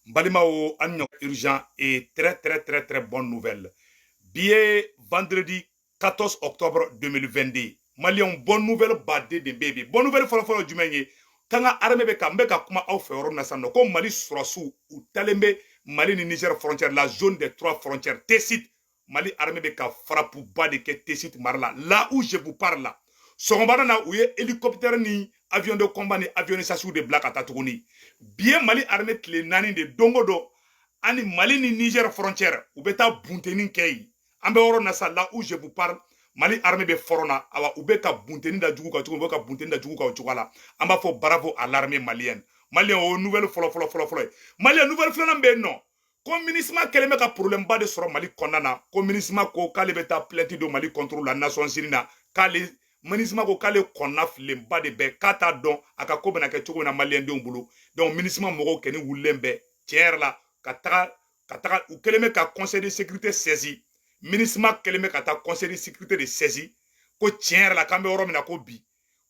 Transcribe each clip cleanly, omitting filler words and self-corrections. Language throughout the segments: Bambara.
Balimao Agnon urgent et très bonne nouvelle. Billet vendredi 14 octobre 2022. Malion bonne nouvelle badé de baby. Bonne nouvelle folo du meunier. Kanga armée be kambeka kuma au féoro nasano comme Mali surasu ou Talembe Mali ni Niger frontière la zone des 3 frontières Tessit Mali armée be ka frappe bas de Tessit marla là où je vous parle là. Sokombana na ouye hélicoptère ni avion de combat ni avion de chasse de black atatuguni. Bien Mali armée tle nani de dongodo ani Mali ni Niger frontière ou beta buntenin kei. Ambe oro nasa là où je vous parle Mali armée be forona awa ubeka buntenin da jugu ka jugu ka buntenin da jugu ka jugala. Amba fo bravo à l'armée malienne. Malien o nouvelle folo. Malien nouvelle folo be non. Comme ministre keleme ka problème ba de soro Mali konana. Comme ministre ko kale beta plainte de Mali contre la nation sirina. Kale ministre ko kale konna flemba de be kata don aka ko bena ke chogo na malien de bulu. Donc ministre mogo keni wulembe tiers la kataka ou keleme ka conseil de sécurité saisi. Ministre keleme ka ta conseil de sécurité de saisi. Ko tiers la kambe oro mina ko bi.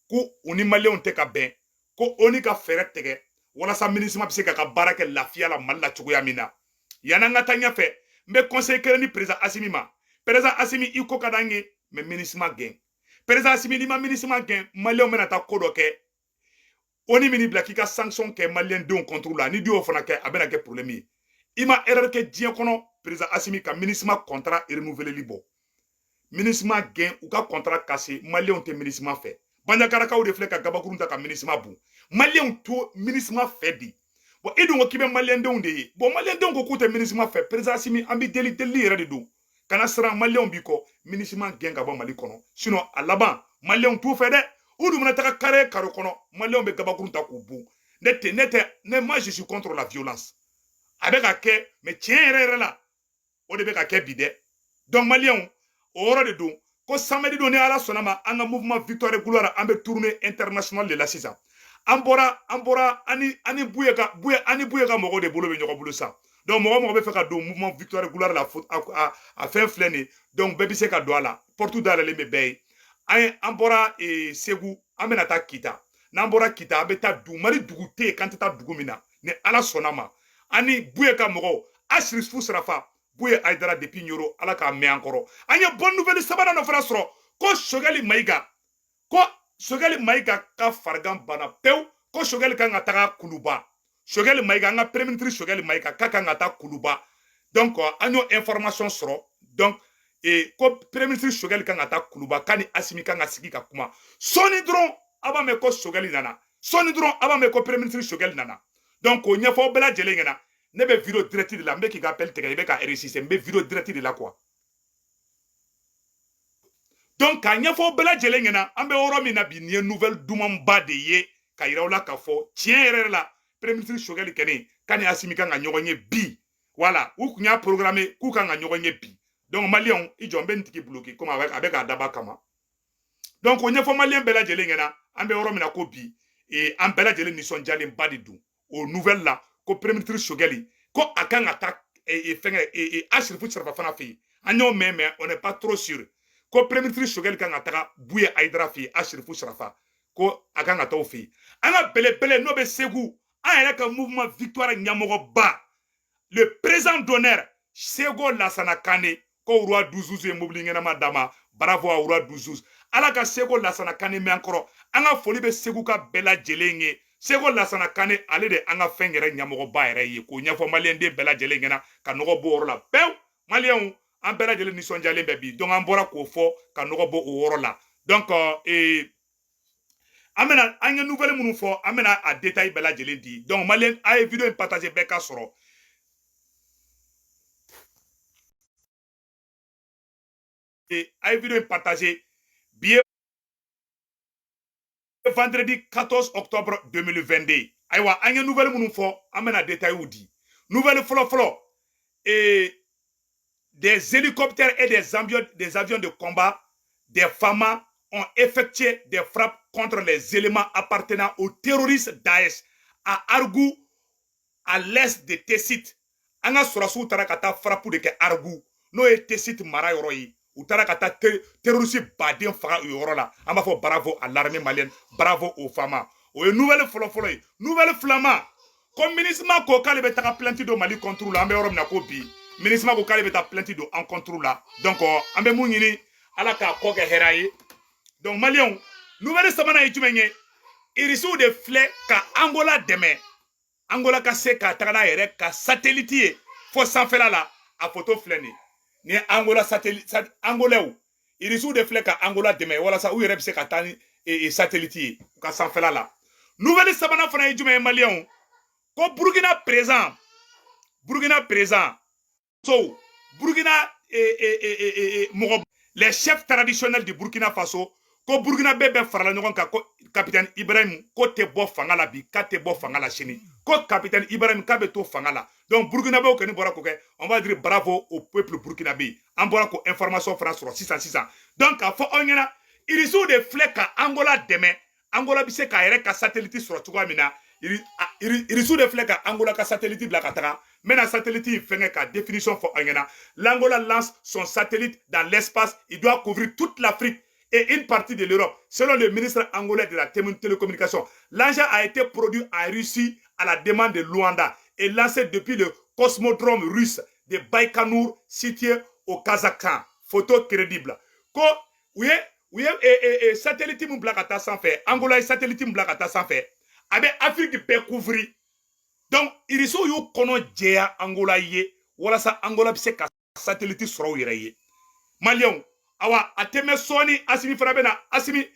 Ko oni malien te ka ben. Ko oni ka fere tege. Wala sa ministre ma bise ka barake lafia la malla chogo ya mina. Yana ngata nya fe. Mbe conseil kele ni président Assimi ma. Président Assimi iko kadange me ministre ma gen. Président Assimi ni ma ministre ma gen malien mena ta kodo ke. Oni mini blaki ka sanction ke malien don contrôle la ni dio fana ke abena ke problème. Ima erreur ke dien kono président Assimi ka ministre ma contrat renouveler libo. Ministre ma gen ou ka contrat cassé malien te ministre ma fait. Banda karaka ou reflète ka gabakurunta ka ministre ma bu. Malien to ministre ma fait di. Bon edou ngo kibe malien de onde. Bon malien de ngo koute ministre ma fait. Président Assimi ambi deli yere de do. Kana sera malien biko ministre ma gen ka ba Mali kono. Sinon à l'avant malien tout fait de. Oudou mena taka kare karo kono malien be gabakurunta ko bu. Ne moi je suis contre la violence. Avec à ke mais tiens là. O de be ka ke bide. Donc malien oro de do ko samedi donné à la sonama un mouvement victoire gloire ambe tournée internationale de la sisa ambora ani buyeka mogo de bolo be nyoko bolo sa donc mogo be fait ka do mouvement victoire gloire la faute a fait flené donc bébé se ka do ala portu dala le mebe ay ambora e segu amena ta kita nambora kita abeta du mari dugute quand ta dugumina ne ala sonama ani buyeka mogo ashris fusrafa Bouye Aïdara depuis Nyoro, ala ka me encore. Anya bonne nouvelle sabana no fera soro. Ko Shogali Maïga. Ko Shogali Maïga ka fargan bana pew. Ko Shogali ka ngata kuluba. Shogali Maïga nga premier ministre Shogali Maïga ka ngata kuluba. Donc anyo information soro. Donc ko premier ministre Shogali ka ngata kuluba kani Assimi ka ngasigi ka kuma. Soni dron aba me ko Shogali nana. Soni dron aba me ko premier ministre Shogali nana. Donc ko nyafo bela jelengena. Ne be vidéo direct de la mbe qui appelle tege be ka RCC mbe vidéo direct de la quoi donc kanya fo bela jelengena ambe oro mi na bi ni nouvelle dumamba de ye ka irawla ka fo tien la premier ministre Shogali kene kani Assimi kan ga nyogonye bi voilà ou kunya programmer ku kan ga nyogonye bi donc malien i jombe ntiki bloqué comme avec adaba kama donc onya fo malien bela jelengena ambe oro mi na ko bi et am bela jelen ni son jalen badi du au nouvelle là ko premier ministre Shogali ko akan attaque et ashrifu sarfa fana fi anyo mais on n'est pas trop sûr ko premier ministre Shogali kan attaque Bouye Aïdara fi ashrifu sarfa ko akan attaque fi ana bele no be segu an ka mouvement victoire nyamogo ba le président d'honneur Sego Lassana Kane ko roi Douzouz e mobilingena madama bravo à roi Douzouz ala ka Sego Lassana Kane me encore anga foli be segu ka bela jelenge Sego Lassana Kane ale de anga fengere nyamogo ba ere ye ko nyafo malien de bela jelengena ka nogo bo oro la pew malien an bela jele ni sonjale be bi donc an bora ko fo ka nogo bo oro la donc amena anya nouvelle munu fo amena a détail bela jele di donc malien a vidéo partager be ka soro et a vidéo partager bien vendredi 14 octobre 2022 aywa anya nouvelle munu fo amena détail ou di nouvelle flo et des hélicoptères et des avions de combat des FAMA ont effectué des frappes contre les éléments appartenant aux terroristes Daesh à Argou à l'est de Tessit anga surasu tarakata frappe de ke Argou no e Tessit mara yoro yi ou tarakata terroriste baden faga yoro la amba fo bravo à l'armée malienne bravo aux FAMA o nouvelle folo nouvelle flama Comme ministre ko k'ale bɛ taga plainte do Mali contre la an bɛ yɔrɔ min na ko bi ministre ko k'ale bɛ taa plainte do an contre la donc an bɛ mun ɲini ala k'a kɔ kɛ hɛrɛ ye donc maliyɛnw nouvelle sabanan ye jumɛn ye irisiw de filɛ ka Angola dɛmɛ Angola ka se ka taga n'a yɛrɛ ka satellite ye fo sanfɛla la a photo filɛ nin ni Angola satellite angolais irisiw de filɛ ka Angola dɛmɛ walasa u yɛrɛ bɛ se ka taa ni satellite ye u ka sanfɛla la nouvelle sabanan fana ye jumɛn ye maliyɛnw ko Burkina présent so Burkina les chefs traditionnels du Burkina Faso ko Burkina bɛɛ farala ɲɔgɔn kan ko capitaine Ibrahim ko tɛ bɔ fanga la bi k'a tɛ bɔ fanga la sini ko capitaine Ibrahim k'a bɛ to fanga la donc Burkinabɛw kɔni bɔra ko kɛ on va dire bravo au peuple burkinabé an bɔra ko information fana sɔrɔ sisan donc k'a fɔ aw ɲɛna irisiw de filɛ ka Angola dɛmɛ Angola bɛ se k'a yɛrɛ ka satellite sɔrɔ cogoya min na irisiw de filɛ ka Angola ka satellite bila ka taga maintenant satellite fɛngɛ ka définition fɔ aw ɲɛna l'Angola lance son satellite dans l'espace il doit couvrir toute l'Afrique et une partie de l'Europe. Selon le ministre angolais de la télécommunication, l'engin a été produit en Russie à la demande de Luanda et lancé depuis le cosmodrome russe de Baïkonour situé au Kazakhstan. Photo crédible. Oui, satellite Moublakata sans fait. Angola satellite Moublakata sans fait. Avec Afrique peut couvrir. Donc, il y a eu kono djea Angola ye. Voilà ça, Angola c'est ka satellite soro yere. Malion. Awa ateme soni asimi farabena asimi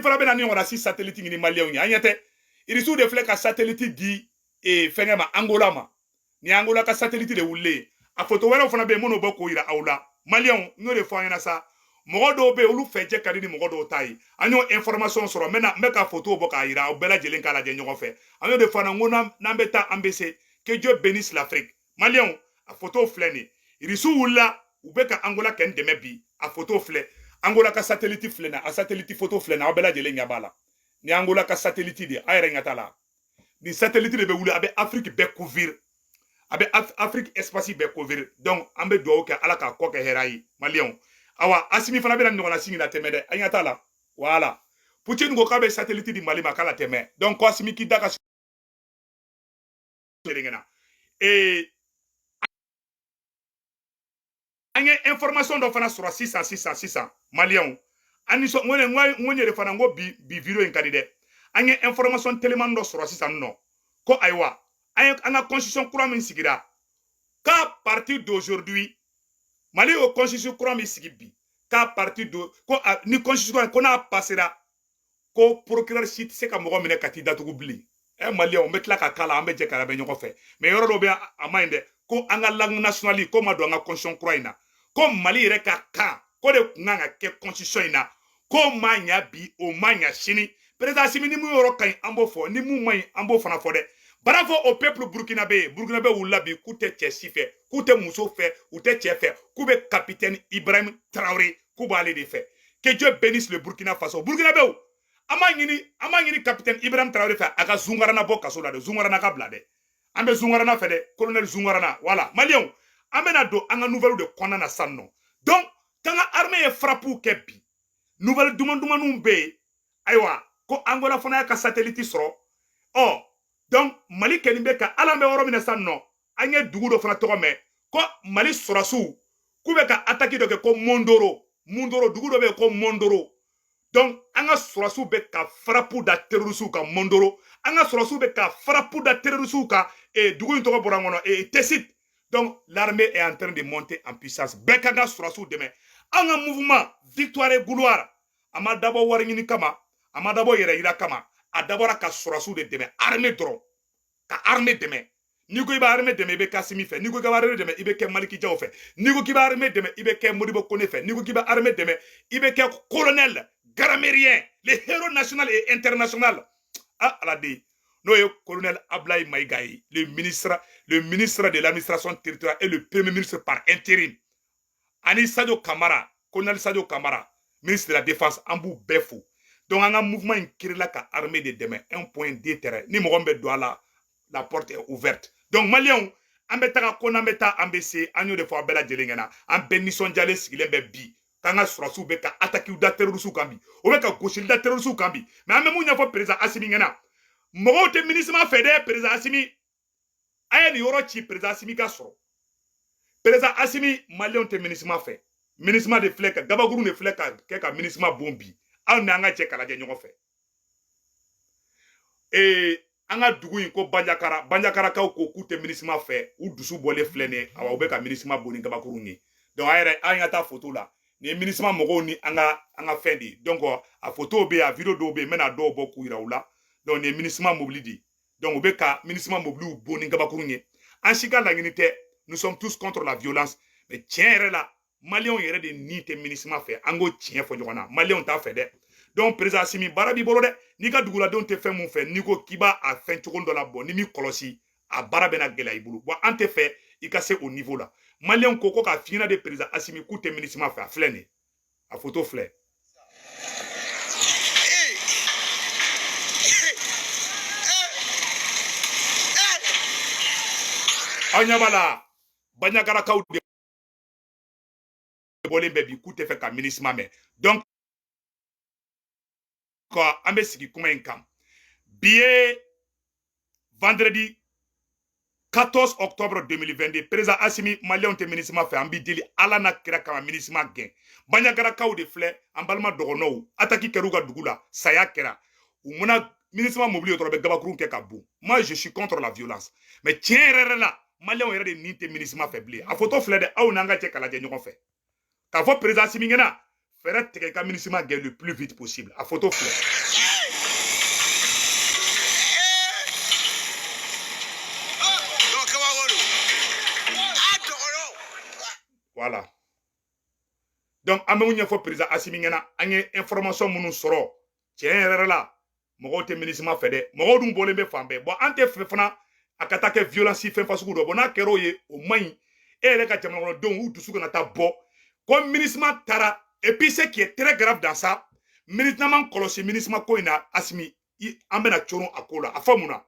farabena ni on si satellite ni malien ni anyate irisu de fleka satellite di e fengema Angola ma ni Angola ka satellite de wulle a photo wala fana be mono boko ira awla malien no de fo yana sa mogo do be olu feje kadini mogo do tai anyo information soro mena meka photo boka ira o bela jelen kala je nyogo fe anyo de fana ngona nambeta ambese que Dieu bénisse l'Afrique malien a photo fleni irisu wulla ubeka Angola ken demebi a photo flè Angola ka satellite flè na a satellite photo flè na obela jele nyabala ni Angola ka satellite de ayre ngatala ni satellite de be wuli abe Afrique be couvrir abe Afrique espace be couvrir donc ambe do ke ala ka ko ke herayi malien awa asimi fana be na ngona singi na temede anyatala voilà Poutine go ka be satellite di Mali makala teme donc ko asimi ki daka et anye information do fana sura 600 malien ani so ngone re fana ngo bi video en kadide anye information tellement do sura 600 no ko aywa anye ana constitution courant min sigira qu'à partir d'aujourd'hui Mali au constitution courant min sigibi qu'à partir de ko ni constitution ko na passera ko procureur site se ka mo mine kati datugu bli malien on metla ka kala ambe je kala be nyoko fe mais yoro do be amande ko anga langue nationale ko ma do anga constitution courant ina comme Mali yɛrɛ ka kan ko de kun kan ka kɛ constitution in na ko ma ɲa bi o ma ɲa sini président Assimi ni mun yɔrɔ ka ɲi an b'o fɔ ni mun ma ɲi an b'o fana fɔ dɛ bravo au peuple burkinabé wulila bi k'u tɛ cɛ si fɛ k'u tɛ muso fɛ u tɛ cɛ fɛ k'u bɛ capitaine Ibrahim Traoré k'u b'ale de fɛ que Dieu bénisse le Burkina Faso burkinabéw an b'a ɲini capitaine Ibrahim Traoré fɛ a ka Zungarana bɔ kaso la dɛ Zungarana ka bila dɛ an bɛ Zungarana fɛ dɛ colonel Zungarana voilà malien an bɛna don an ka nouvelle de kɔnɔna na san nɔ donc k'an ka armée ye frappe kɛ bi nouvelle dumaniw bɛ yen ayiwa ko Angola fana y'a ka satellite sɔrɔ donc Mali kɛlen bɛ ka ala bɛ yɔrɔ min na san nɔ an ye dugu dɔ fana tɔgɔ mɛn ko Mali sɔrɔsiw k'u bɛ ka attaque dɔ kɛ ko Mondoro dugu dɔ bɛ yen ko Mondoro donc an ka sɔrɔsiw bɛ ka frappe da terroriste kan Mondoro an ka sɔrɔsiw bɛ ka frappe da terroriste kan dugu in tɔgɔ bɔra n kɔnɔ Tessit. Donc, l'armée est en train de monter en puissance. Bekanga surasu deme. Un mouvement, victoire et gloire. Ama d'abord waringini kama. Ama d'abord yere ira kama. A d'abord ka surasu de deme. Armée dron. Ka armée deme. Nigo iba armée deme ibe Kasimi fe. Nigo iba armée deme ibe ke Maliki Diaw fe. Nigo iba armée deme ibe ke Modibo Kone fe. Nigo iba armée deme ibe ke colonel Garamérien. Les héros nationaux et internationaux. Ah, la dit. No, colonel Ablaye Maïgaï, le ministre de l'administration territoriale et le premier ministre par intérim. Ani Sadio Kamara, colonel Sadio Kamara, ministre de la défense, Ambou Befou. Donc, un mouvement qui est là, armée de demain, un point de terrain. Ni Mogombe doit là, la porte est ouverte. Donc, Malion, ambeta konambeta ambese, anyo de fois bella jelengena, ambenison jale sigilembe bi. Kanga surasu beka attaque ou da terrorisme kambi. Ou beka gauche da terrorisme kambi. Mais en même temps, il faut président Assimi ngena. Mogo te ministre fédéral président Assimi aya ni yoro ci président Assimi ka soro président Assimi malien te ministre fait ministre de fleka gabaguru ne fleka ke ka ministre bombi aw na nga che kala je ɲɔgɔn fɛ an ka dugu in ko banjakara kaw ko k'u tɛ ministre fɛ u dusu bɔlen filɛ ne awa u bɛ ka ministre boni gabakuru ni donc a yɛrɛ an ka taa photo la ni ministre mɔgɔw ni an ka fɛn de donc a photo be a video dɔw be n bɛna dɔw bɔ k'u yira u la donc ni ministre mobili di donc u bɛ ka ministre mobiliw boni gabakuru ni an si ka laɲini tɛ nous sommes tous contre la violence mais tiɲɛ yɛrɛ la maliyɛnw yɛrɛ de ni tɛ ministre fɛ an k'o tiɲɛ fɔ ɲɔgɔn na maliyɛnw t'a fɛ dɛ donc président Assimi baara b'i bolo dɛ n'i ka duguladenw tɛ fɛn mun fɛ n'i ko k'i b'a fɛn cogo dɔ la bɔ ni m'i kɔlɔsi a baara bɛna gɛlɛya i bolo bon an tɛ fɛ i ka se o niveau la maliyɛnw ko k'a f'i ɲɛna de président Assimi k'u tɛ ministre fɛ a filɛ nin ye a photo filɛ aw ɲɛ b'a la banjakarakaw de bɔlen bɛ bi k'u tɛ fɛ ka ministre mɛn donc an bɛ sigi kuma in kan bi ye vendredi 14 octobre 2022 président Assimi maliyɛnw tɛ ministre fɛ an b'i deli ala n'a kira kama ministre gɛn banjakarakaw de filɛ an balima dɔgɔnɔw attaque kɛra u ka dugu la saya kɛra u mana ministre mobili ye dɔrɔn bɛ gabakurun kɛ ka bon moi je suis contre la violence mais tiɲɛ yɛrɛ la maliyɛnw yɛrɛ de nin tɛ ministre fɛ bilen a photo filɛ dɛ aw n'an ka cɛ k'a lajɛ ɲɔgɔn fɛ k'a fɔ président Assimi ɲɛna fɛrɛ tigɛ ka ministre gɛn le plus vite possible a photo filɛ voilà donc an bɛ mun ɲɛfɔ président Assimi ɲɛna an ye information minnu sɔrɔ tiɲɛ yɛrɛ la mɔgɔw tɛ ministre fɛ dɛ mɔgɔw dun bɔlen bɛ fan bɛɛ bon an tɛ fɛ fana a ka taa kɛ violence fɛn fasugu dɔ bon n'a kɛra o ye o man ɲi e yɛrɛ ka jamana kɔnɔdenw u dusu kana taa bɔ ko ministre taara et puis ce qui est très grave dans ça ministre man kɔlɔsi ministre ko in na Assimi an bɛna coron a ko la a fɔ mun na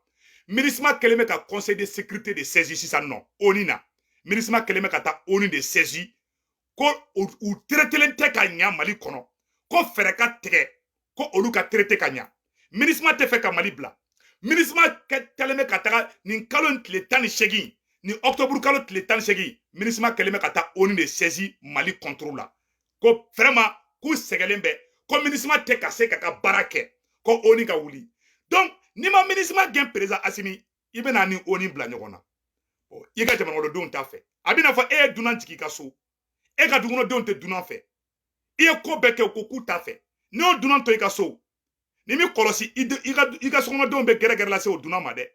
ministre kɛlen bɛ ka conseil de sécurité de saisi sisan nɔ ONU na ministre kɛlen bɛ ka taa ONU de saisi ko u traitelen tɛ ka ɲa Mali kɔnɔ ko fɛrɛ ka tigɛ ko olu ka traité ka ɲa ministre tɛ fɛ ka Mali bila ministre kɛlen bɛ ka taga nin kalo tile 18 ni octobre kalo tile 18 ministre kɛlen bɛ ka taa ONU de saisi Mali contre la ko vraiment k'u sɛgɛlen bɛ ko ministre tɛ ka se ka ka baara kɛ ko ONU ka wuli donc ni ma ministre gɛn président Assimi i bɛna ni ONU bila ɲɔgɔn na i ka jamana kɔnɔdenw t'a fɛ a bɛna fɔ e ye dunan jigin i ka so e ka dugukɔnɔdenw tɛ dunan fɛ i ye ko bɛɛ kɛ ko k'u t'a fɛ n'i y'o dunan to i ka so ni mi kɔlɔsi i ka sokɔnɔdenw bɛ gɛrɛgɛrɛ lase o dunan ma dɛ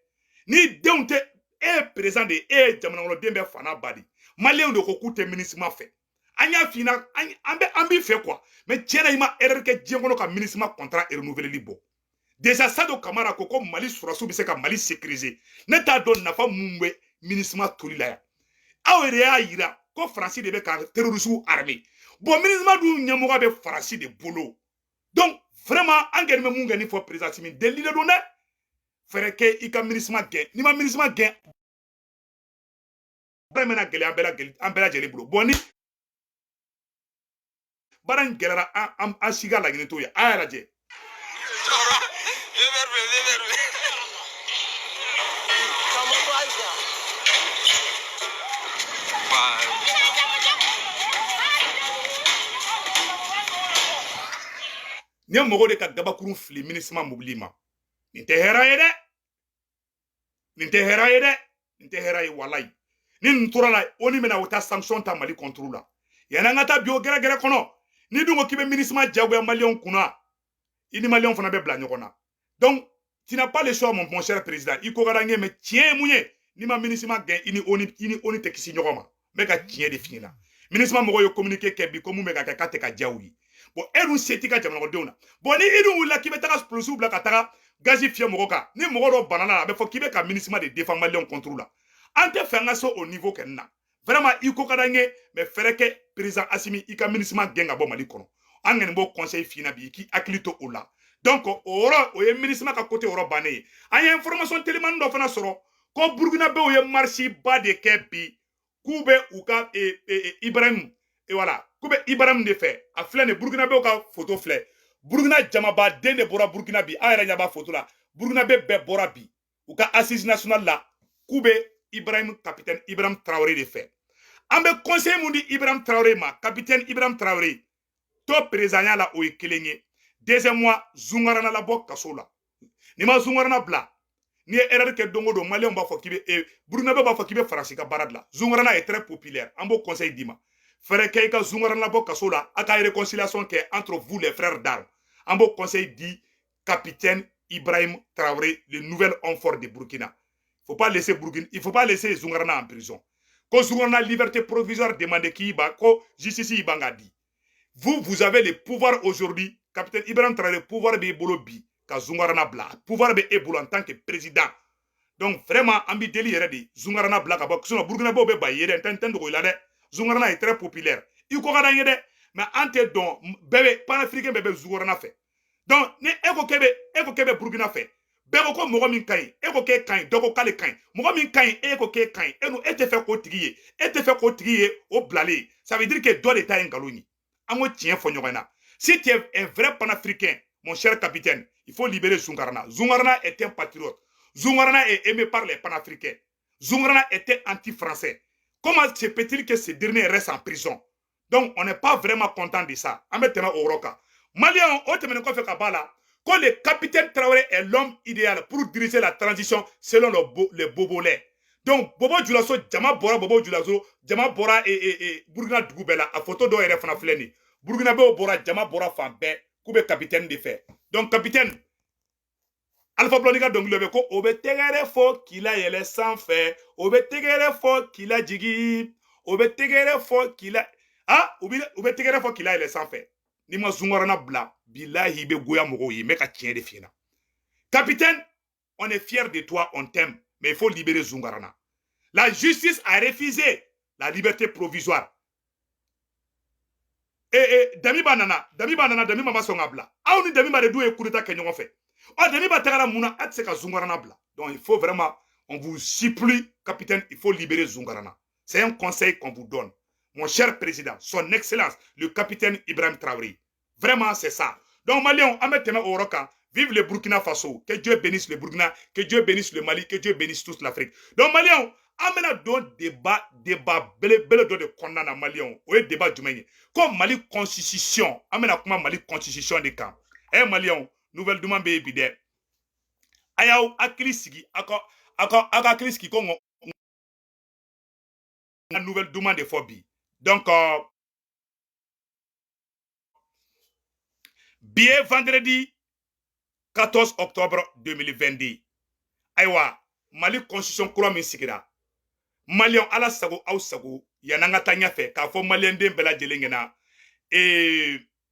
ni denw tɛ e ye président de e ye jamana kɔnɔden bɛ fana ba de maliyɛnw de ko k'u tɛ ministre fɛ an y'a f'i ɲɛna an b'i fɛ quoi mais tiɲɛ na i ma erreur kɛ diɲɛ kɔnɔ ka ministre contrat renouveleli bɔ déjà Sado Kamara ko Mali sɔrɔsiw bɛ se ka Mali sécuriser ne t'a dɔn nafa mun bɛ ministre toli la yan aw yɛrɛ y'a yira ko Faransi de bɛ ka terroristes armés bon ministre dun ɲɛmɔgɔ bɛ Faransi de bolo donc vraiment an kɛlen bɛ mun kɛ ni fɔ président Assimi deli de don dɛ fɛrɛ kɛ i ka ministre gɛn n'i ma ministre gɛn baara in bɛna gɛlɛya an bɛɛ lajɛlen bolo bon ni baara in gɛlɛyara an si ka laɲini t'o ye a y'a lajɛ ni ye mɔgɔw de ka gabakurun fili ministre mobili ma nin tɛ hɛrɛ ye dɛ nin tɛ hɛrɛ ye dɛ nin tɛ hɛrɛ ye walayi ni nin tora la ONU bɛna o ta sanction ta Mali contre la yanni an ka taa bi o gɛrɛgɛrɛ kɔnɔ ni dun ko k'i bɛ ministre jagoya maliyɛnw kunna i ni maliyɛnw fana bɛ bila ɲɔgɔn na donc tu n'as pas le choix mon cher président i ko ka d'an ye mais tiɲɛ ye mun ye n'i ma ministre gɛn i ni ONU tɛ kisi ɲɔgɔn ma n bɛ ka tiɲɛ de f'i ɲɛna ministre mɔgɔw ye communiqué kɛ bi ko mun bɛ ka kɛ k'a tɛ ka diya u ye bon e dun se t'i ka jamana kɔnɔdenw na bon ni i dun wulila k'i bɛ taga explosiw bila ka taga gazi fiyɛ mɔgɔ kan ni mɔgɔ dɔ banana a bɛ fɔ k'i bɛ ka ministre de défend maliyɛnw contre la an tɛ fɛ an ka se o niveau kɛ nin na vraiment i ko ka d'an ye mais fɛrɛ kɛ président Assimi i ka ministre gɛn ka bɔ Mali kɔnɔ an kɔni b'o conseil f'i ɲɛna bi i k'i hakili to o la donc o yɔrɔ o ye ministre ka côté yɔrɔ bannen ye an ye information télémani dɔ fana sɔrɔ ko burkinabɛw ye marche ba de kɛ bi k'u bɛ u ka Ibrahim voilà k'u bɛ Ibrahim de fɛ a filɛ nin burkinabɛw ka photo filɛ Burkina jamabaden de bɔra Burkina bi an yɛrɛ ɲɛ b'a photo la Burkinabɛ bɛɛ bɔra bi u ka assise nationale la k'u bɛ capitaine Ibrahim Traoré de fait. An bɛ conseil mun di Ibrahim Traoré ma, capitaine Ibrahim Traoré, to président la o ye kelen ye. Deuxième mois, Zungarana la bɔ kaso la. Ni ma Zungarana bila, ni ye erreur kɛ dongo don, Malien b'a fɔ k'i bɛ Burkinabé b'a fɔ k'i bɛ Faransi ka baara la. Zungarana est très populaire. An b'o conseil di ma. Fɛrɛ kɛ i ka Zungarana la bɔ kaso la, a ka réconciliation kɛ entre vous les frères d'armes. An b'o conseil di capitaine Ibrahim Traoré, le nouvel homme fort de Burkina. Il faut pas laisser Zungarana en prison. Quand Zungarana liberté provisoire demande qui ba ko justice ibanga di. Vous avez le pouvoir aujourd'hui, capitaine Ibrahim Traoré, le pouvoir be bolobi ka Zungarana bla, pouvoir be ebolo en tant que président. Donc vraiment ambi deli yere di Zungarana bla ka ba sinon Burkina be ba yere enten do ila de. Zungarana est très populaire. Il ko kada yede mais ante don bébé panafricain bébé Zungarana fait. Donc ne eko kebe Burkina fait. Beko ko mogo min kayi eko ke kayi dogo kale kayi mogo min kayi eko ke kayi eno ete fait ko tigi ye o blale. Ça veut dire que do l'état en galoni. Amo tien fo nyogana. Si tu es un vrai panafricain, mon cher capitaine, il faut libérer Zungarana. Zungarana est un patriote. Zungarana est aimé par les panafricains. Zungarana était anti-français. Comment se peut-il que ce dernier reste en prison? Donc on n'est pas vraiment content de ça. Ametema Oroka. Malien, on te mène quoi fait kabala? Quand le capitaine Traoré est l'homme idéal pour diriger la transition selon le Bobolais. Donc, Bobo Djoulasso, Djama Bora, Bobo Djoulasso, Djama Bora et Burkina Djoubela, a photo d'O RF en fleni. Burkina Bora, Djama Bora Fambe, Koube capitaine de fait. Donc, capitaine, Alpha Blondika, donc, le Beko, Obe Tegere Fo, qu'il a yele sans fait, Obe Tegere Fo, qu'il a jigi, Obe Tegere Fo, qu'il a. Ah, Obe Tegere Fo, qu'il a yele sans fait. Ni ma Zungarana bla, billahi be goya mogo yi, meka tien de fina. Capitaine, on est fier de toi, on t'aime, mais il faut libérer Zungarana. La justice a refusé la liberté provisoire. Dami banana, Dami mama songa bla. Aouni Dami ba de dou e kudeta kenyon fait. Oh, Dami ba tagara mouna, atse ka Zungarana bla. Donc il faut vraiment, on vous supplie, capitaine, il faut libérer Zungarana. C'est un conseil qu'on vous donne. Mon cher président, son excellence, le capitaine Ibrahim Traoré. Vraiment, c'est ça. Donc, Maliens, Ametema Oroka, vive le Burkina Faso. Que Dieu bénisse le Burkina, que Dieu bénisse le Mali, que Dieu bénisse toute l'Afrique. Donc, Maliens, Amena don débat, belle de condamnation Maliens. Oui, débat du Mali. Comme Mali constitution, Amena comment Mali constitution de camp. Eh, Maliens, nouvelle demande bébé. Ayaw, akilisiki, akilisiki, kongo, la nouvelle demande de phobie. Donc, billet vendredi 14 octobre 2022. Aïwa, Mali constitution kura min sigira. Malion ala sago au sago yananga tanya fe ka fo malien den bela jelengena.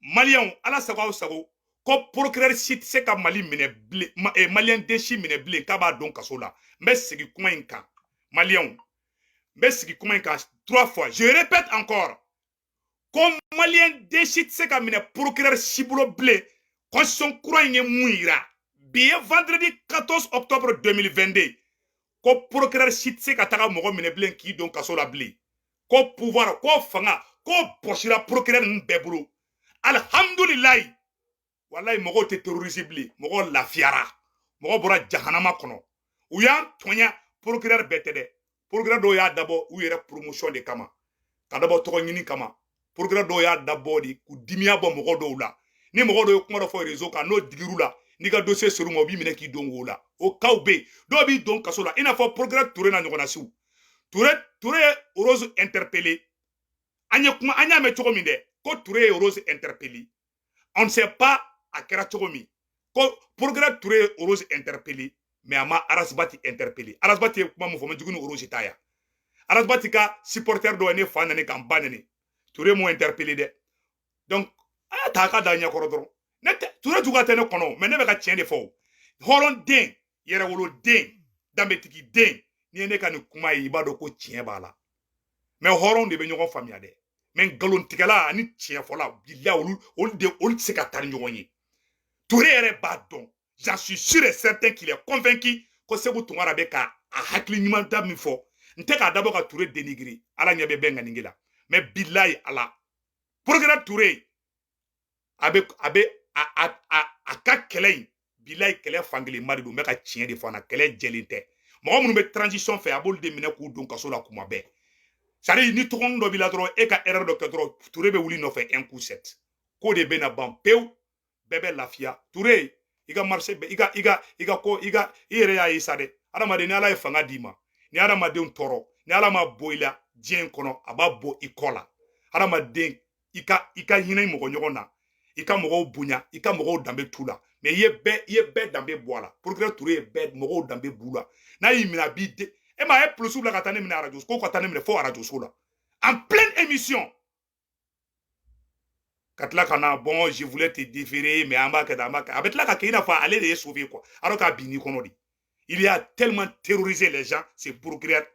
Malion ala sago au sago ko procureur site se ka Mali mine ble malien den chi mine ble ka ba don kaso la. Mais sigi kuma inka. Malion. Mais sigi kuma inka 3 fois. Je répète encore. Comme malien déchite se ka mine procureur Chibulo blé constitution courant nye mouira bien vendredi 14 octobre 2022 ko procureur chite se ka taga mogo mine blé ki don kaso la blé ko pouvoir ko fanga ko boshira procureur mbebulu alhamdulillah wallahi mogo te terrorisé blé mogo lafiara mogo bora jahanama kono ou ya tonya procureur betede procureur do ya dabo ou yere promotion de kama kadabo to nyini kama procureur do ya dabodi ku dimia bo mogo do la ni mogo do kuma do fo réseau ka no digiru la ni ka dossier sur mo bi mine ki dongo la o kaube do bi don kaso la ina fo procureur Touré na nyona siw Touré Rose interpellé anya kuma anya me chogo minde ko Touré Rose interpellé on ne sait pas à kera chogo mi ko procureur Touré Rose interpellé mais ama Arasbati interpellé Arasbati kuma mo fo ma jugunu Rose taya Arasbati ka supporter do ne fan ne campagne ne Touré mo interpellé de donc ta ka da nya korodoro nete Touré juga tene kono mais ne be ka tien de fo horon den yere wolo den dambetiki den ni ne ka ni kuma yi ba do ko tien bala mais horon de be nyogon famia de mais galon tigala ni tien fo la bilia olu se ka tar nyogon yi Touré yere ba don j'en suis sûr et certain qu'il est convaincu que c'est vous tungara be ka a hakli nyima da mi fo nte ka dabo ka Touré dénigrer ala nyabe benga ningila mais billahi ala procureur Touré abe a ka kɛlɛ in bilayi kɛlɛ fankelen mari do mɛ ka tiɲɛ de fɔ na kɛlɛ jɛlen tɛ mɔgɔ minnu bɛ transition fɛ a b'olu de minɛ k'u don kaso la kuma bɛɛ c'est-à-dire ni tɔgɔnin dɔ b'i la dɔrɔn e ka erreur dɔ kɛ dɔrɔn Touré bɛ wuli nɔfɛ un coup sec ko de bɛ na ban pewu bɛɛ bɛ lafiya Touré i ka marché i yɛrɛ y'a ye sa dɛ adamaden ni Ala ye fanga d'i ma ni adamadenw tɔɔrɔ ni Ala ma bɔ i la diɲɛ kɔnɔ a b'a bɔ i kɔ la adamaden i ka hinɛ mɔgɔ ɲɔgɔn na i ka mɔgɔw bonya i ka mɔgɔw danbe t'u la mais i ye bɛɛ danbe bɔ a la procureur Touré ye bɛɛ mɔgɔw danbe b'u la n'a y'i minɛ a b'i de e ma ye plus la ka taa ne minɛ radio ko ka taa ne minɛ fo radio so la en pleine émission ka tila ka na bon je voulais te différer mais an b'a kɛ tan an b'a kɛ a bɛ tila ka kɛ i n'a fɔ ale de ye sauvé quoi alors k'a bin n'i kɔnɔ de il y a tellement terrorisé les gens c'est procureur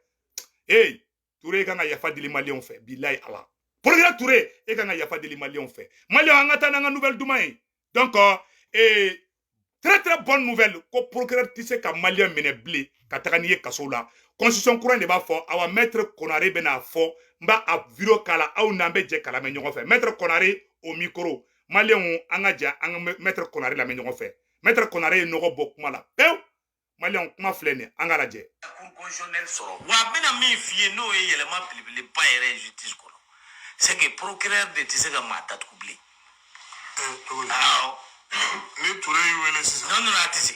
hey Touré kan ka yafa deli maliyɛnw fɛ bilahi ala procureur Touré e kan ka yafa deli maliyɛnw fɛ maliyɛnw an ka taa n'an ka nouvelle duman ye donc très très bonne nouvelle ko procureur tɛ se ka maliyɛn minɛ bilen ka taga n'i ye kaso la constitution kura de b'a fɔ awa maître Konare bɛna fɔ n b'a a video kala aw n'an bɛ jɛ kalamɛ ɲɔgɔn fɛ maître Konare au micro maliyɛnw an ka jɛ an ka maître Konare lamɛn ɲɔgɔn fɛ maître Konare ye nɔgɔ bɔ kuma la pewu maliyɛnw kuma filɛ nin ye an ka lajɛ. Cour constitutionnelle sɔrɔ wa a bɛna min f'i ye n'o ye yɛlɛma belebeleba yɛrɛ ye justice kɔnɔ c'est que procureur de tɛ se ka maa datugu bilen. Ni Touré y'i wele sisan. non a tɛ se.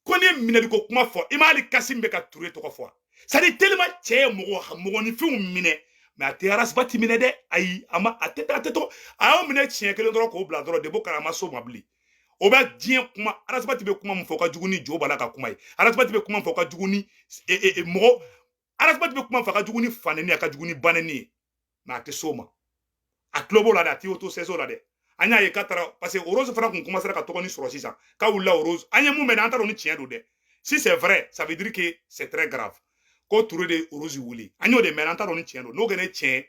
ko ni minɛli ko kuma fɔ i m'ali Kasim bɛ ka Touré tɔgɔ fɔ c'est-à-dire tellement cɛ ye mɔgɔninfinw minɛ mais a tɛ arasibati minɛ dɛ ayi a tɛ tɔgɔ a y'o minɛ tiɲɛ kelen dɔrɔn k'o bila dɔrɔn debo karama so ma bilen o bɛ diɲɛ kuma arasibati bɛ kuma min fɔ ka jugu ni jo b'a la ka kuma ye arasibati bɛ kuma fɔ ka jugu ni mɔgɔ arasibati bɛ kuma fɔ ka jugu ni fanɛni ye ka jugu ni banɛni ye mais a tɛ so ma a tulo b'o la dɛ a t'i auto-saisir la dɛ an y'a ye k'a taara parce que Rose fana kun commencera ka tɔgɔni sɔrɔ sisan k'a wulila Rose an ye mun mɛn an t'a dɔn ni tiɲɛ don dɛ si c'est vrai ça veut dire que c'est très grave ko Touré de Rose wele an y'o de mɛn an t'a dɔn ni tiɲɛ don n'o kɛra tiɲɛ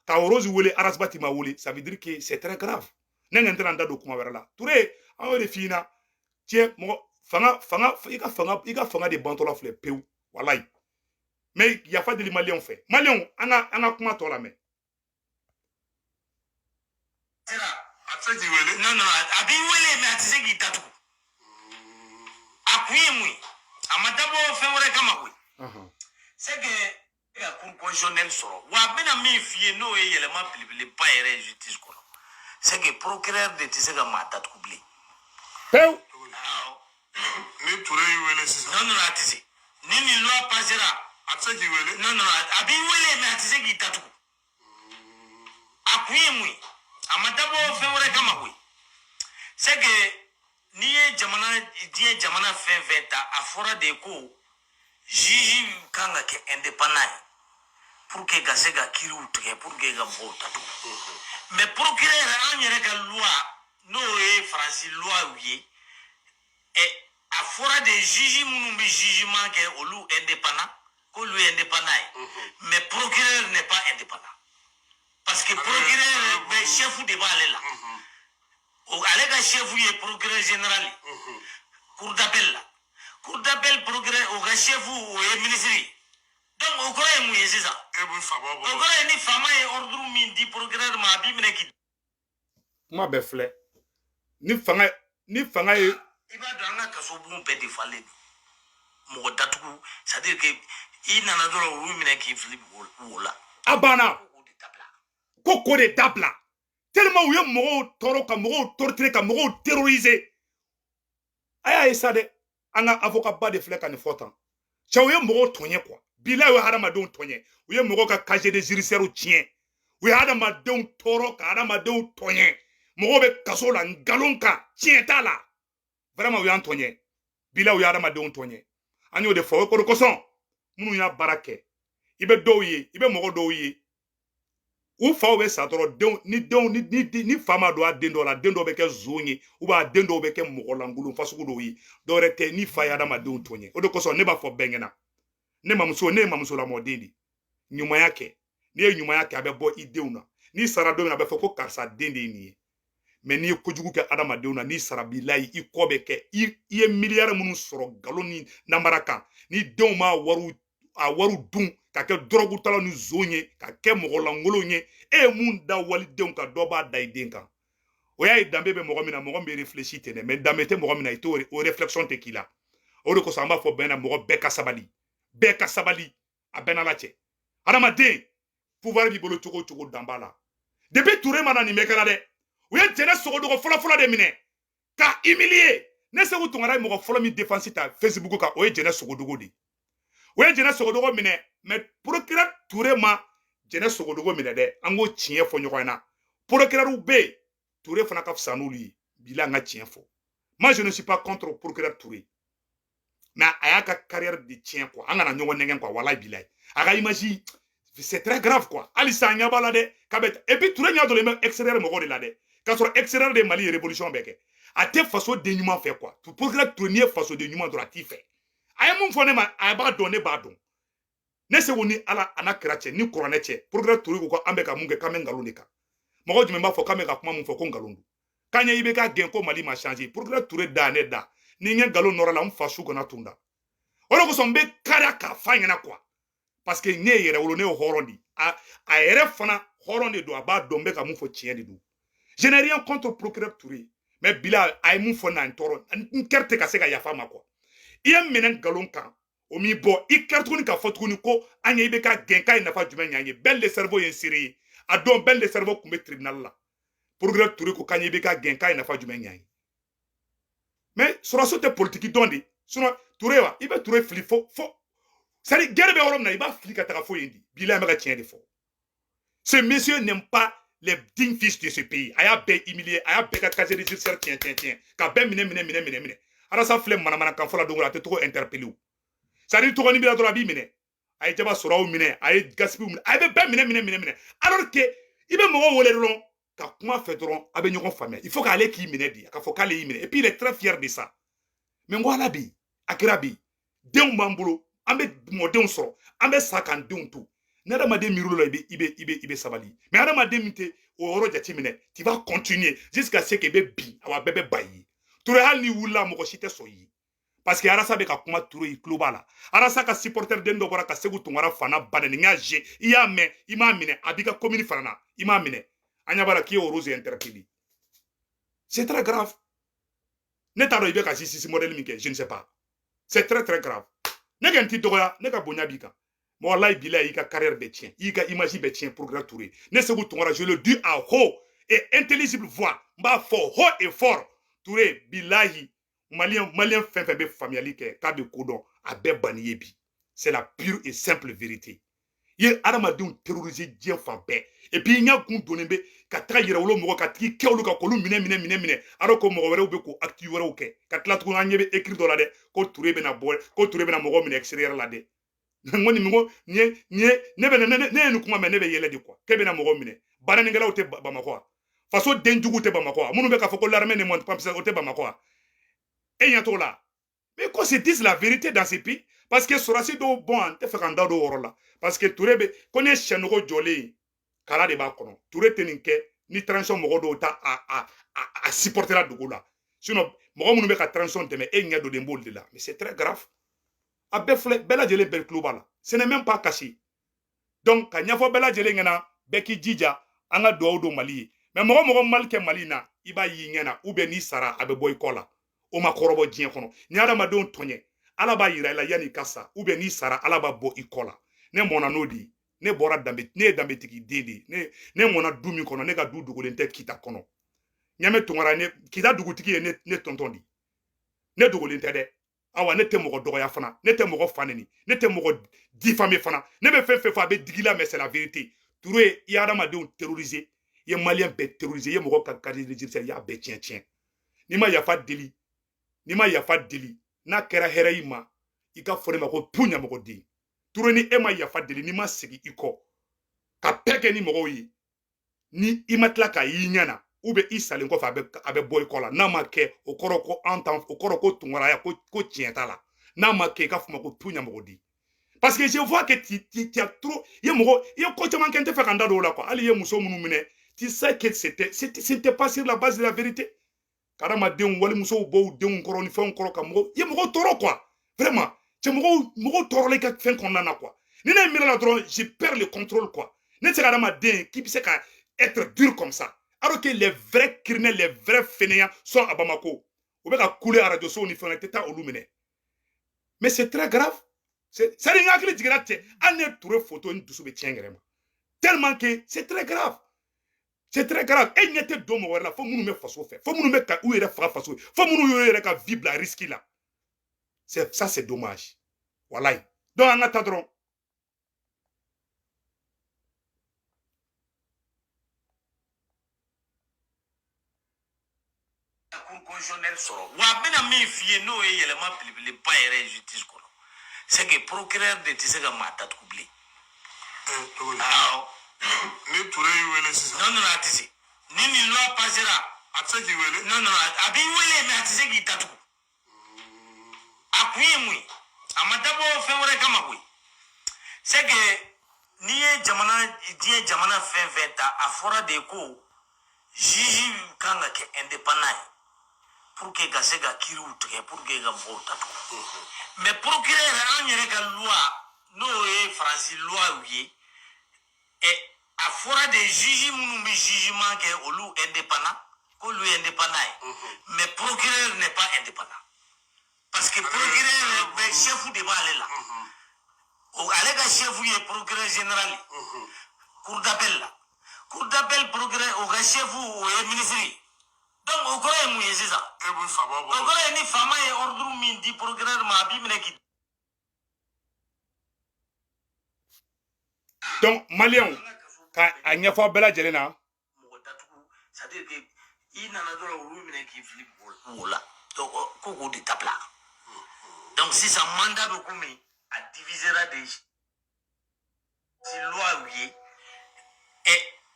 ka Rose wele arasibati ma wele ça veut dire que c'est très grave ne ŋa n tɛna n da don kuma wɛrɛ la Touré an y'o de f'i ɲɛna tiɲɛ mɔgɔ i ka fanga de bantɔla filɛ pewu walayi mais yafa deli maliyɛnw fɛ maliyɛnw an ka kuma tɔ lamɛn. Se k'i wele non a b'i wele mais a tɛ se k'i datugu a kun ye mun ye a ma dabɔ fɛn wɛrɛ kama koyi c'est que e ka cour constitutionnelle sɔrɔ wa a bɛna min f'i ye n'o ye yɛlɛma belebeleba yɛrɛ ye justice kɔnɔ c'est que procureur de tɛ se ka maa datugu bilen pewu ni Touré y'i wele sisan non a tɛ se ni nin loi passera a tɛ se k'i wele non a b'i wele mais a tɛ se k'i datugu a kun ye mun ye a ma dabɔ fɛn wɛrɛ kama koyi c'est que n'i ye diɲɛ jamana fɛn fɛn ta a fɔra de ko juge kan ka kɛ indépendant ye pour que ka se ka kiiriw tigɛ pour que ka mɔgɔw datugu mais procureur an yɛrɛ ka loi n'o ye faransi loi ye a fɔra de juge minnu bɛ jugement kɛ olu indépendant k'olu ye indépendant ye mais procureur n'est pas indépendant. Parce que procureur bɛ chef de b'ale la ale ka chef ye procureur général cour d'appel la cour d'appel procureur o ka chef o ye ministre ye donc o kɔrɔ ye mun ye sisan o kɔrɔ ye ni faama ye ordre min di procureur ma a b'i minɛ k'i. kuma bɛɛ filɛ ni fanga ye. i b'a dɔn an ka kaso bon bɛɛ defalen don mɔgɔ datugu c'est à dire que i nana dɔrɔn olu minɛ k'i fili wo la. a banna. ko de dabila tellement u ye mɔgɔw tɔɔrɔ ka mɔgɔw torturer ka mɔgɔw terroriser a y'a ye sa dɛ an ka avocat ba de filɛ ka nin fɔ tan cɛ u ye mɔgɔw tɔɲɛ quoi bilahi u ye hadamadenw tɔɲɛ u ye mɔgɔw ka casier de judiciaire tiɲɛ u ye hadamadenw tɔɔrɔ ka hadamadenw tɔɲɛ mɔgɔw bɛ kaso la nkalon kan tiɲɛ t'a la vraiment u y'an tɔɲɛ bilahi u ye hadamadenw tɔɲɛ an y'o de fɔ o de kosɔn minnu y'a baara kɛ i bɛ dɔw ye i bɛ mɔgɔ dɔw ye u faw bɛ sa dɔrɔn ni fa ma don a den dɔw la den dɔw bɛ kɛ zon ye a den dɔw bɛ kɛ mɔgɔ lankolon fasugu dɔw ye dɔwɛrɛ tɛ ni fa ye adamadenw tɔɲɛ o de kosɔn ne b'a fɔ bɛɛ ɲɛna ne ye mamusolamɔden de ɲumanya kɛ n'i ye ɲumanya kɛ a bɛ bɔ i denw na n'i sara don min a bɛ fɔ ko karisa den de ye nin ye mais n'i ye kojugu kɛ adamadenw na n'i sara bilahi i kɔ bɛ kɛ i ye miliyari minnu sɔrɔ nkalon ni namara kan ni denw m'a wariw dun ka kɛ dɔrɔgutala ni zon ye ka kɛ mɔgɔ lankolon ye e ye mun da walidenw kan dɔ b'a da i den kan o y'a ye danbe bɛ mɔgɔ min na mɔgɔ min bɛ réfléchi ten dɛ mais danbe tɛ mɔgɔ min na o réflexion tɛ k'i la o de ko samba fo bena mo beka sabali a bena la che adamaden pouvoir bi bolo chogo dambala depuis Touré mana ni mekala de o ye jene sogo dogo fola de mine ka humilier ne se ko tongara mo folo mi défense ta Facebook ka o ye jene sogo dogo di o ye jene sogo dogo mine mais procureur Touré ma jene sogo dogo mine de ango tiɲɛ fɔ ɲɔgɔn na procureur be Touré fana ka fisa n'olu ye bila nga tiɲɛ fɔ moi je ne suis pas contre procureur Touré mais a y'a ka carrière de tiɲɛ quoi an kana ɲɔgɔn nɛgɛn quoi walahi bilahi a ka image c'est très grave quoi ali sa ɲa bala de kabet et puis Touré ɲa dɔlen bɛ extérieur mɔgɔ de la dɛ ka sɔrɔ extérieur de Mali révolution bɛ kɛ a tɛ faso den ɲuman fɛ quoi procureur Touré n'i ye faso den ɲuman dɔrɔn a t'i fɛ a ye mun fɔ ne ma a b'a dɔn ne b'a dɔn ne se ko ni ala ana kira cɛ ni kuranɛ cɛ procureur Touré ko an bɛ ka mun kɛ k'an bɛ nkalon de kan mɔgɔ jumɛn b'a fɔ k'an bɛ ka kuma mun fɔ ko nkalon don k'an ɲɛ i bɛ ka gɛn ko Mali ma changer procureur Touré da ne da ni ɲɛ nkalon nɔrɔ la n fa su kana tunda o de kosɔn n bɛ kariya k'a f'a ɲɛna quoi parce que ne ye yɛrɛ wolo ne ye hɔrɔn de a yɛrɛ fana hɔrɔn de don a b'a dɔn n bɛ ka mun fɔ tiɲɛ de don je n'ai rien contre procureur Touré mais bila a ye mun fɔ na n tɔɔrɔ n kɛrɛ tɛ ka se ka yafa ma quoi i ye minɛ nkalon kan o m'i bɔ i kɛrɛ tuguni ka fɔ tuguni ko an ye i bɛ ka gɛn k'a ye nafa jumɛn ɲan ye belle de cerveau ye n seere ye a dɔn belle de cerveau tun bɛ tribunal la procureur Touré ko k'an ye i bɛ ka gɛn k'a ye nafa jumɛn ɲan ye mais sɔrɔso tɛ politiki dɔn de sinon Touré wa i bɛ Touré fili fo c'est-à-dire guerre bɛ yɔrɔ min na i b'a fili ka taga fo yen di bilahi an bɛ ka tiɲɛ de fɔ ce monsieur n'aime pas les dignes fils de ce pays a y'a bɛɛ humilier a y'a bɛɛ ka casier judiciaire tiɲɛ ka bɛɛ minɛ Arasa filɛ manamana kan fɔ la don a tɛ tɔgɔ interpeller o c'est-à-dire tɔgɔnin b'i la dɔrɔn a b'i minɛ a ye jaba sɔrɔw minɛ a ye gaspiw minɛ a bɛ bɛɛ minɛ alors que i bɛ mɔgɔ wele dɔrɔn ka kuma fɛ dɔrɔn a bɛ ɲɔgɔn faamuya il faut qu'ale k'i minɛ di a ka fɔ k'ale y'i minɛ et puis il est très fier de ça mais n ko ala bɛ yen a kɛra bɛ yen denw b'an bolo an bɛ mɔdenw sɔrɔ an bɛ sa k'an denw to ni adamaden miir'o la i bɛ sabali mais adamaden min tɛ o yɔrɔ jateminɛ tu vas continuer jusqu'à ce que i bɛ bin awa bɛɛ bɛ ba i ye Touré hali ni wulila mɔgɔ si tɛ sɔn i ye parce que Arasa bɛ ka kuma Touré i tulo b'a la Arasa ka supporter den dɔ bɔra ka Segu Tunkara fana ba de ni y'a je i y'a mɛn i m'a minɛ a b'i ka commune fana na i m'a minɛ an ɲɛ b'a la k'i ye Rose interpellé c'est très grave ne t'a dɔn i bɛ ka justice modèle min kɛ je ne sais pas c'est très très grave ne ka n t'i dɔgɔya ne ka bonya b'i kan mais wallahi bilahi i ka carrière bɛ tiɲɛ i ka image bɛ tiɲɛ procureur Touré ne Segu Tunkara je le dis à haut et intelligible voix n b'a fɔ haut et fort Touré bilahi malien fɛn fɛn bɛ faamuyali kɛ k'a bɛ ko dɔn a bɛɛ banni ye bi c'est la pure et simple vérité i ye adamadenw terroriser diɲɛ fan bɛɛ et puis i ɲɛ kun donnen bɛ ka taga yɛrɛ wolo mɔgɔ ka tigi kɛ olu ka k'olu minɛ alors que mɔgɔ wɛrɛw bɛ k'o acte wɛrɛw kɛ ka tila tuguni an ɲɛ bɛ écrit dɔ la dɛ ko Touré bɛna bɔ ko Touré bɛna mɔgɔ minɛ extérieur la dɛ n ko nin ko ne ye nin kuma mɛn ne bɛ yɛlɛ de quoi k'e bɛna mɔgɔ minɛ baaranikɛlaw tɛ Bamakɔ wa faso denjugu tɛ Bamakɔ wa minnu bɛ k'a fɔ ko l'armée ne monte pas o tɛ Bamakɔ wa et y a tout là mais qu'on se dise la vérité dans ce pays parce que Sorasi do bon an tɛ fɛ ka n da don o yɔrɔ la parce que Touré bɛ ko ne ye sɛnɔgɔ jɔlen kala de b'a kɔnɔ Touré tɛ nin kɛ ni transition mɔgɔ dɔw ta a supporter la dugu la sinon mɔgɔ minnu bɛ ka transition tɛmɛ e ɲɛ donnen b'olu de la mais c'est très grave a bɛɛ filɛ bɛɛ lajɛlen bɛɛ tulo b'a la ce n'est même pas caché donc ka ɲɛfɔ bɛɛ lajɛlen ɲɛna bɛɛ k'i jija an ka dugawu don Mali ye mais mɔgɔ Mali kɛ Mali na i b'a y'i ɲɛ na ou bien n'i sara a bɛ bɔ i kɔ la o ma kɔrɔbɔ diɲɛ kɔnɔ ni adamadenw tɔɲɛ ala b'a yira i la yanni i ka sa ou bien n'i sara ala b'a bɔ i kɔ la ne mɔna n'o de ye ne bɔra danbe ne ye danbetigi den de ye ne mɔna du min kɔnɔ ne ka du dogolen tɛ Kita kɔnɔ Ɲame Tunkara Kita dugutigi ye ne tɔntɔn de ne dogolen tɛ dɛ awa ne tɛ mɔgɔ dɔgɔya fana ne tɛ mɔgɔ fa neni ne tɛ mɔgɔ diffamer fana ne bɛ fɛn fɛn fɔ a bɛ digi la mais c'est la vérité Touré i ye adamadenw terroriser i ye malien bɛɛ terroriser i ye mɔgɔ ka casier judiciaire i y'a bɛɛ tiɲɛ n'i ma yafa deli n'a kɛra hɛrɛ i ma i ka fɔ ne ma ko pu ɲamɔgɔden Touré ni e ma yafa deli n'i ma segin i kɔ ka pɛɛ kɛ ni mɔgɔw ye ni i ma tila ka y'i ɲɛ na ou bien i salen kɔfɛ a bɛ bɔ i kɔ la n'a ma kɛ o kɔrɔ ko o kɔrɔ ko tunkaraya ko tiɲɛ t'a la n'a ma kɛ i ka fɔ ma ko pu ɲamɔgɔden parce que je vois que tu as trop i ye ko caman kɛ n tɛ fɛ ka n da don o la quoi hali i ye muso minnu minɛ tu sais que c'était pas sur la base de la vérité kadamadenw walimusow b'o denw kɔrɔ ni fɛnw kɔrɔ ka mɔgɔ ye mɔgɔ tɔɔrɔ quoi vraiment cɛ mɔgɔ tɔɔrɔla i ka fɛn kɔnɔna na quoi ni ne ye miiri la dɔrɔn je perds le contrôle quoi ne tɛ se ka adamaden k'i bɛ se ka être dur comme ça alors que les vrais criminels les vrais fainéants sont à Bamako u bɛ ka couler radio sow ni fɛnw na i tɛ taa olu minɛ Mais c'est très grave. C'est rien que les tigres, on est trouvé photo une douce de tellement que c'est très grave. C'est très grave. Et il n'y a pas de domo là. Faut nous mettre face au fait. Faut nous mettre où il est face au. Faut nous mettre vivre la risque là. Ça c'est dommage. Voilà. Donc en attendant. Constitutionnel sɔrɔ wa a bɛna min f'i ye n'o ye yɛlɛma belebeleba yɛrɛ justice kɔnɔ c'est que procureur de tɛ se ka maa datugu bilen. ni Touré y'i wele sisan. non non a tɛ se ni nin loi passera a tɛ se k'i wele. non non a b'i wele mais a tɛ se k'i datugu a kun ye mun ye a ma dabɔ fɛn wɛrɛ kama koyi c'est que n'i ye jamana diɲɛ jamana fɛn fɛn ta a fɔra de ko juge kan ka kɛ indépendant ye pour que ka se ka kiiriw tigɛ pour que ka mɔgɔw datugu mais procureur an yɛrɛ ka loi n'o ye faransi loi ye a fɔra de juge minnu bɛ jugement kɛ olu indépendant k'olu ye indépendant ye mais procureur n'est pas indépendant parce que procureur bɛ chef de b'ale la ale ka chef ye procureur général ye cour d'appel la cour d'appel procureur o ka chef o ye ministre ye donc o kɔrɔ ye mun ye sisan o kɔrɔ ye ni faama ye ordre min di procureur ma a b'i minɛ k'i. Donc malien ka a ɲɛfɔ bɛɛ lajɛlen na mɔgɔ datugu c'est à dire que i nana dɔrɔn olu minɛ k'i fili o la donc ko k'o de dabila donc sisan mandat bɛ komi a divisera de si loi ye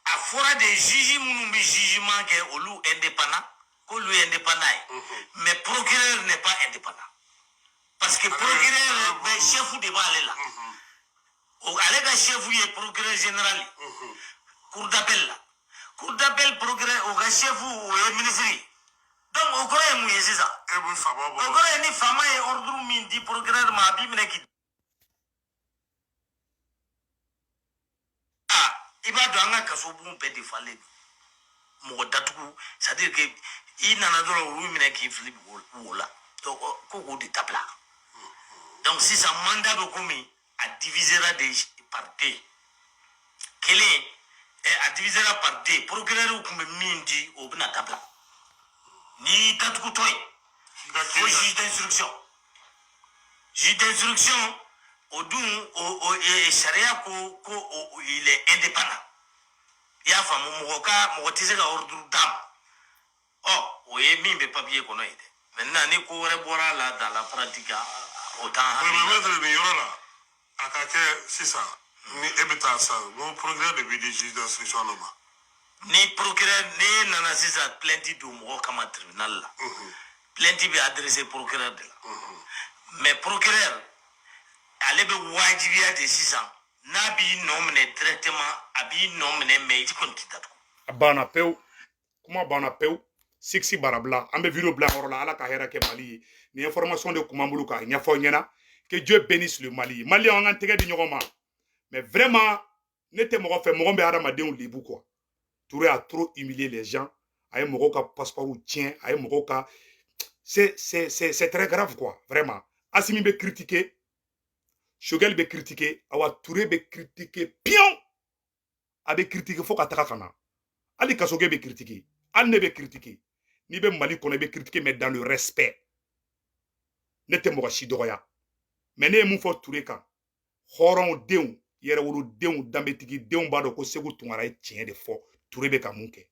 a fɔra de juge minnu bɛ jugement kɛ olu indépendant k'olu ye indépendant ye mais procureur n'est pas indépendant parce que procureur bɛ chef de b'ale la ale ka chef ye procureur général ye cour d'appel la cour d'appel procureur o ka chef o ye ministre ye donc o kɔrɔ ye mun ye sisan o kɔrɔ ye ni faama ye ordre min di procureur ma a b'i minɛ k'i. I b'a dɔn an ka kaso bon bɛɛ defalen don mɔgɔ datugu c'est à dire que i nana dɔrɔn olu minɛ k'i fili wo la donc ko k'o de dabila donc sisan mandat bɛ komi a divisera de par deux kelen a divisera par deux procureur tun bɛ min di o bɛna dabila ni datugutɔ ye fo juge d'instruction o dun o sariya ko il est indépendant i y'a faamu mɔgɔ tɛ se ka ordre d'a ma o ye min bɛ papier kɔnɔ ye dɛ maintenant ni ko wɛrɛ bɔra a la dans la pratique o t'an hakili la. mais nin yɔrɔ la a ka kɛ sisan ni e bɛ taa sa n ko procureur de bɛ di juge d'instruction dɔ ma. ni procureur ne nana sisan plainte don mɔgɔ kama tribunal la plainte bɛ adressé procureur de la mais procureur ale bɛ wajibiya de sisan n'a b'i nɔ minɛ directement a b'i nɔ minɛ mais i kɔni t'i datugu. a banna pewu kuma banna pewu siksi barabila an bɛ video bila yɔrɔ la ala ka hɛrɛ kɛ mali ye ni information de kun b'an bolo k'a ɲɛfɔ ɲɛna que Dieu bénisse le Mali malien an ka tɛgɛ di ɲɔgɔn ma mais vraiment ne tɛ mɔgɔ fɛ mɔgɔ bɛ adamadenw lebu quoi Touré a trop humilié les gens a ye mɔgɔw ka passeport tiɲɛ a ye mɔgɔw ka c'est très grave quoi vraiment Assimi bɛ critiquer Choguel bɛ critiquer awa Touré bɛ critiquer pion a bɛ critiquer fo ka taga ka na hali Kasoge bɛ critiquer hali ne bɛ critiquer n'i bɛ Mali kɔnɔ i bɛ critiquer mais dans le respect ne tɛ mɔgɔ si dɔgɔya mais ne ye mun fɔ Touré kan hɔrɔnw denw yɛrɛwolodenw danbetigidenw b'a dɔn ko Segu Tunkara ye tiɲɛ de fɔ Touré bɛ ka mun kɛ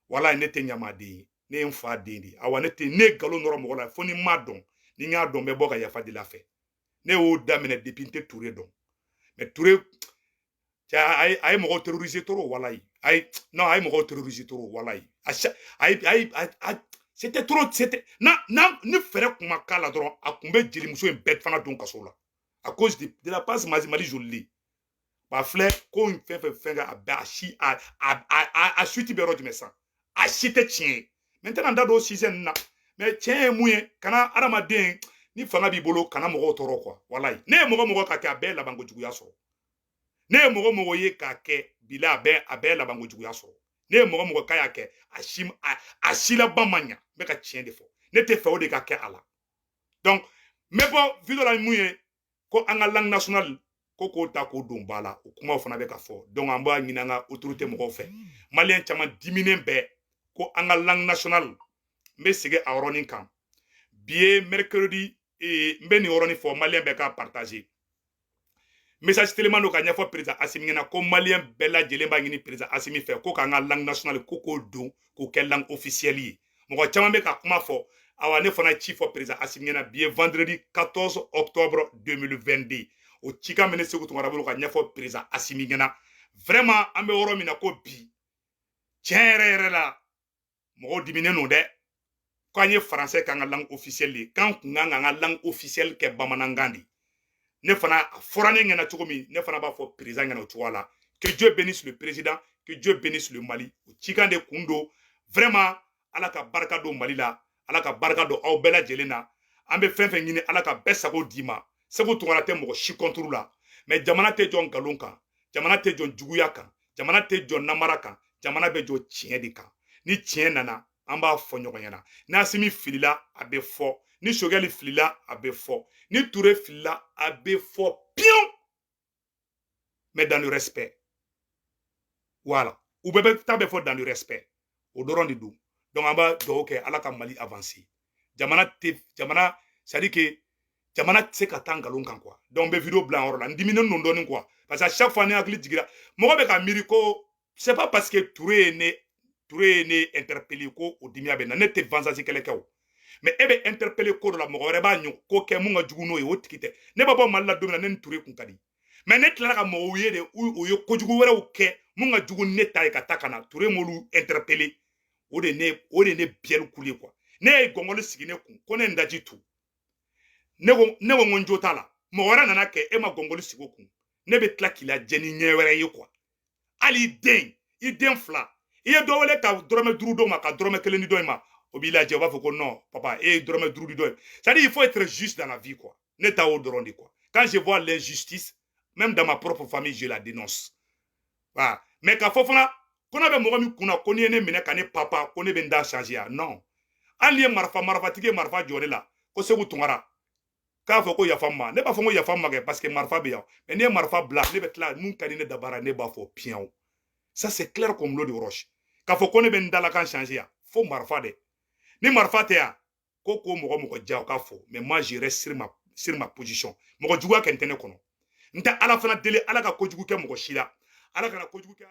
walayi ne tɛ ɲamaden ye ne ye n fa den de awa ne nkalon nɔrɔ mɔgɔ la fo ni n m'a dɔn ni n y'a dɔn n bɛ bɔ ka yafa deli a fɛ ne y'o daminɛ depuis n tɛ Touré dɔn mais Touré a ye mɔgɔw terroriser trop walayi a ye mɔgɔw terroriser trop walayi c'était trop ni fɛrɛ kun ma k'a la dɔrɔn a kun bɛ jelimuso in bɛɛ fana don kaso la à cause de la passe Mali jolili ba filɛ ko in fɛn a bɛɛ a suite bɛ yɔrɔ jumɛn san a si tɛ tiɲɛ ye mais n tɛna n da don o sujet ninnu na mais tiɲɛ ye mun ye kana adamaden ni fanga b'i bolo kana mɔgɔw tɔɔrɔ quoi walayi ne ye mɔgɔ ka kɛ a bɛɛ ye labankojuguya sɔrɔ ne ye mɔgɔ ye k'a kɛ bila a bɛɛ ye labankojuguya sɔrɔ ne ye mɔgɔ k'a y'a kɛ a si laban man ɲa n bɛ ka tiɲɛ de fɔ ne tɛ fɛ o de ka kɛ a la donc mais bon vidéo la mouye ko an ka langue nationale ko ta ko don bala o kuma fana be ka fɔ donc an ba ɲini an ka autorité mɔgɔw fɛ malien caman diminen bɛɛ ko an ka langue nationale n bɛ segin a yɔrɔnin kan bi ye mercredi n bɛ nin yɔrɔnin fɔ malien bɛɛ ka partager message téléman do ka ɲɛfɔ président Assimi ɲɛna ko malien bɛɛ lajɛlen b'a ɲini président Assimi fɛ ko k'an ka langue nationale ko k'o don k'o kɛ langue officielle ye mɔgɔ caman bɛ ka kuma fɔ awa ne fana ci fɔ président Assimi ɲɛna bi ye vendredi 14 octobre 2022 o cikan bɛ ne Seku Tunkara bolo ka ɲɛfɔ président Assimi ɲɛna vraiment an bɛ yɔrɔ min na ko bi tiɲɛ yɛrɛ yɛrɛ la mɔgɔw diminen don dɛ k'an ye français k'an ka langue officielle ye k'an kun kan k'an ka langue officielle kɛ bamanankan de ne fana a fɔra ne ɲɛna cogo min ne fana b'a fɔ président ɲɛna o cogoya la que Dieu bénisse le président que Dieu bénisse le Mali o cikan de kun don vraiment ala ka barika don Mali la ala ka barika don aw bɛɛ lajɛlen na an bɛ fɛn fɛn ɲini ala ka bɛɛ sago d'i ma Seku Tunkara tɛ mɔgɔ si contre la mais jamana tɛ jɔ nkalon kan jamana tɛ jɔ juguya kan jamana tɛ jɔ namara kan jamana bɛ jɔ tiɲɛ de kan ni tiɲɛ nana an b'a fɔ ɲɔgɔn ɲɛna ni Assimi filila a bɛ fɔ ni Sogɛli filila a bɛ fɔ ni Touré filila a bɛ fɔ pion mais dans le respect voilà u bɛɛ bɛ taa bɛ fɔ dans le respect o dɔrɔn de don donc an b'a dugawu kɛ ala ka Mali avancer jamana c'est à dire que jamana tɛ se ka taa nkalon kan quoi donc n bɛ vidéo bila yɔrɔ la n diminen don dɔɔnin quoi parce que à chaque fois ne hakili jigira mɔgɔ bɛ ka miiri ko c'est pas parce que Touré ye ne interpellé ko o dimiya bɛ na ne tɛ vengeance kɛlɛ kɛ o mais e bɛ interpellé ko dɔ la mɔgɔ wɛrɛ b'a ɲɔ ko kɛ mun ka jugu n'o ye o tigi tɛ ne bɛ bɔ Mali la don min na ne ni Touré kun ka di mais ne tilala ka mɔgɔw ye de o ye kojugu wɛrɛw kɛ mun ka jugu ne ta ye ka taa ka na Touré m'olu interpellé o de ne biyɛli kule quoi ne ye gɔngɔli sigi ne kun ko ne daji tu ne ko n jo t'a la mɔgɔ wɛrɛ nana kɛ e ma gɔngɔli sigi o kun ne bɛ tila k'i lajɛ ni ɲɛ wɛrɛ ye quoi hali i den fila i ye dɔ wele ka dɔrɔmɛ 5 d'o ma ka dɔrɔmɛ 1 di dɔ in ma o b'i lajɛ o b'a fɔ ko non papa e ye dɔrɔmɛ 5 di dɔ in c'est à dire il faut être juste dans la vie quoi ne ta o dɔrɔn de quoi quand je vois l'injustice même dans ma propre famille je la dénonce voilà mais k'a fɔ fana ko ne bɛ mɔgɔ min kunna ko n'i ye ne minɛ ka ne papa ko ne bɛ n da changer a non hali ye marifatigi ye marifa jɔ ne la ko Seku Tunkara k'a fɔ ko yafa ma ne b'a fɔ ko yafa ma kɛ parce que marifa bɛ yan mais n'i ye marifa bila ne bɛ tila mun ka di ne dabara ne b'a fɔ piyan ça c'est clair comme l'eau de roche k'a fɔ ko ne bɛ n dalakan changer a fo marifa dɛ ni marifa tɛ yan ko mɔgɔ diya o k'a fɔ mais moi je reste sur ma position mɔgɔ juguya kɛ n tɛ ne kɔnɔ n tɛ ala fana deli ala ka kojugu kɛ mɔgɔ si la ala kana kojugu kɛ